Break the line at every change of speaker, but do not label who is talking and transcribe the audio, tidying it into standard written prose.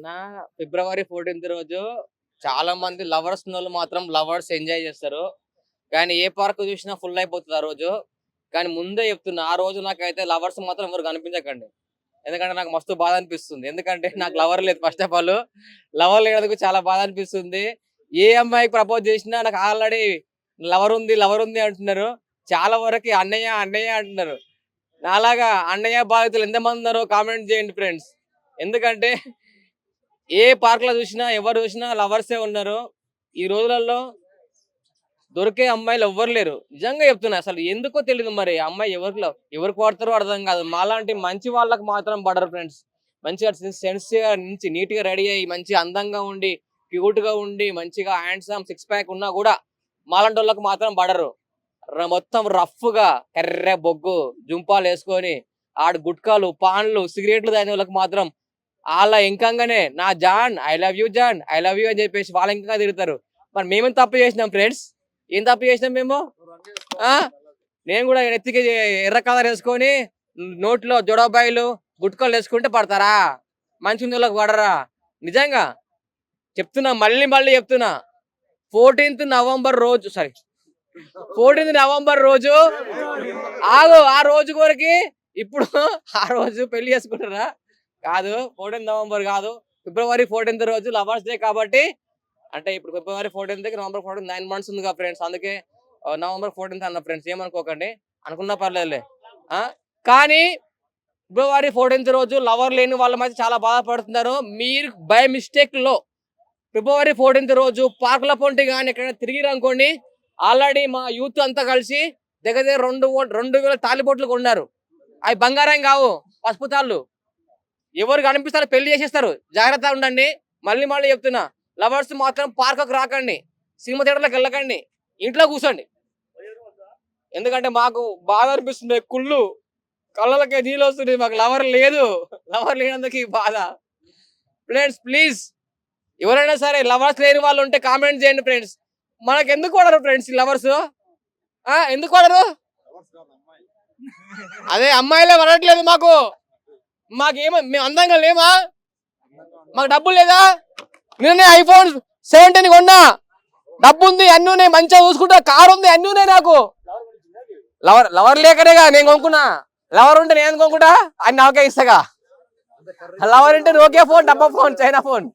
అన్న ఫిబ్రవరి 14th రోజు చాలా మంది లవర్స్ ఉన్నోళ్ళు మాత్రం లవర్స్ ఎంజాయ్ చేస్తారు. కానీ ఏ పార్క్ చూసినా ఫుల్ అయిపోతుంది ఆ రోజు. కానీ ముందే చెప్తున్నా ఆ రోజు నాకైతే లవర్స్ మాత్రం ఎవరు కనిపించకండి. ఎందుకంటే నాకు మస్తు బాధ అనిపిస్తుంది. ఎందుకంటే నాకు లవర్ లేదు ఫస్ట్ ఆఫ్ ఆల్. లవర్ లేనందుకు చాలా బాధ అనిపిస్తుంది. ఏ అమ్మాయికి ప్రపోజ్ చేసినా నాకు ఆల్రెడీ లవర్ ఉంది అంటున్నారు. చాలా వరకు అన్నయ్య అన్నయ్య అంటున్నారు. నాలాగా అన్నయ్య బాధితులు ఎంతమంది ఉన్నారో కామెంట్ చేయండి ఫ్రెండ్స్. ఎందుకంటే ఏ పార్క్ లో చూసినా ఎవరు చూసినా లవర్సే ఉన్నారు. ఈ రోజులలో దొరికే అమ్మాయిలు ఎవ్వరు లేరు. నిజంగా చెప్తున్నా, అసలు ఎందుకో తెలియదు మరి అమ్మాయి ఎవరికి పడతారో అర్థం కాదు. మాలాంటి మంచి వాళ్ళకి మాత్రం పడరు ఫ్రెండ్స్. మంచిగా సెన్స్గా నుంచి నీట్ గా రెడీ అయ్యి మంచిగా అందంగా ఉండి క్యూట్ గా ఉండి మంచిగా హ్యాండ్సమ్ సిక్స్ ప్యాక్ ఉన్నా కూడా మాలాంటి వాళ్ళకి మాత్రం పడరు. మొత్తం రఫ్ గా కర్రె బొగ్గు జుంపాలు వేసుకొని ఆడు గుట్కాలు పాన్లు సిగరెట్లు తాగిన వాళ్ళకి మాత్రం వాళ్ళ ఇంకంగానే నా జాన్ ఐ లవ్ యూ జాన్ ఐ లవ్ యూ అని చెప్పేసి వాళ్ళ ఇంకా తిరుగుతారు. మరి మేమేం తప్పు చేసినాం ఫ్రెండ్స్? ఏం తప్పు చేసినాం మేము? నేను కూడా ఎత్తికి ఎర్ర కలర్ వేసుకొని నోట్లో జొడబాయిలు గుట్కాలు వేసుకుంటే పడతారా? మంచి వాళ్ళకి పడరా? నిజంగా చెప్తున్నా, మళ్ళీ చెప్తున్నా. 14th నవంబర్ రోజు 14th నవంబర్ రోజు ఆ రోజు కొరకి ఇప్పుడు ఆ రోజు పెళ్లి చేసుకుంటారా? కాదు, 14th నవంబర్ కాదు, ఫిబ్రవరి 14th రోజు లవర్స్ డే. కాబట్టి అంటే ఇప్పుడు ఫిబ్రవరి 14th నవంబర్ 14 9 months ఉంది కదా ఫ్రెండ్స్. అందుకే నవంబర్ 14th అన్న ఫ్రెండ్స్. ఏమనుకోకండి, అనుకున్నా పర్లేదులే. కానీ ఫిబ్రవరి 14th రోజు లవర్ లేని వాళ్ళ మధ్య చాలా బాధపడుతున్నారు. మీరు బై మిస్టేక్ లో ఫిబ్రవరి 14th రోజు పార్కుల పొంటి కానీ ఎక్కడైనా తిరిగిరనుకోండి, ఆల్రెడీ మా యూత్ అంతా కలిసి దగ్గర 2,000 తాలిబొట్లు కొన్నారు. అవి బంగారం కావు, పసుపు తాళ్ళు. ఎవరు కనిపిస్తారు పెళ్లి చేసేస్తారు. జాగ్రత్త ఉండండి. మళ్ళీ చెప్తున్నా, లవర్స్ మాత్రం పార్కుకు రాకండి, సినిమా థియేటర్లకు వెళ్ళకండి, ఇంట్లో కూర్చోండి. ఎందుకంటే మాకు బాధ అనిపిస్తుంది, కుళ్ళు కళ్ళలకే నీళ్ళు వస్తుంది. మాకు లవర్ లేనందుకు ఈ బాధ. ఫ్రెండ్స్ ప్లీజ్, ఎవరైనా సరే లవర్స్ లేని వాళ్ళు ఉంటే కామెంట్ చేయండి ఫ్రెండ్స్. మనకు ఎందుకు వాడరు ఫ్రెండ్స్ ఈ లవర్స్? ఎందుకు వాడరు? అదే అమ్మాయిలే పడట్లేదు మాకేమో మేము అందంగా లేమా? మాకు డబ్బులు లేదా? నేనే iPhone 17 కొన్నా, డబ్బు ఉంది, అన్నీ ఉన్నాయి, మంచిగా చూసుకుంటా, కారు ఉంది, అన్నీ ఉన్నాయి నాకు. లవర్ లేకనేగా నేను కొనుక్కున్నా. లవర్ ఉంటే నేను కొనుక్కుంటా, అని నాకే ఇస్తాగా. లవర్ అంటే నోకియా ఫోన్, డబ్బా ఫోన్, చైనా ఫోన్.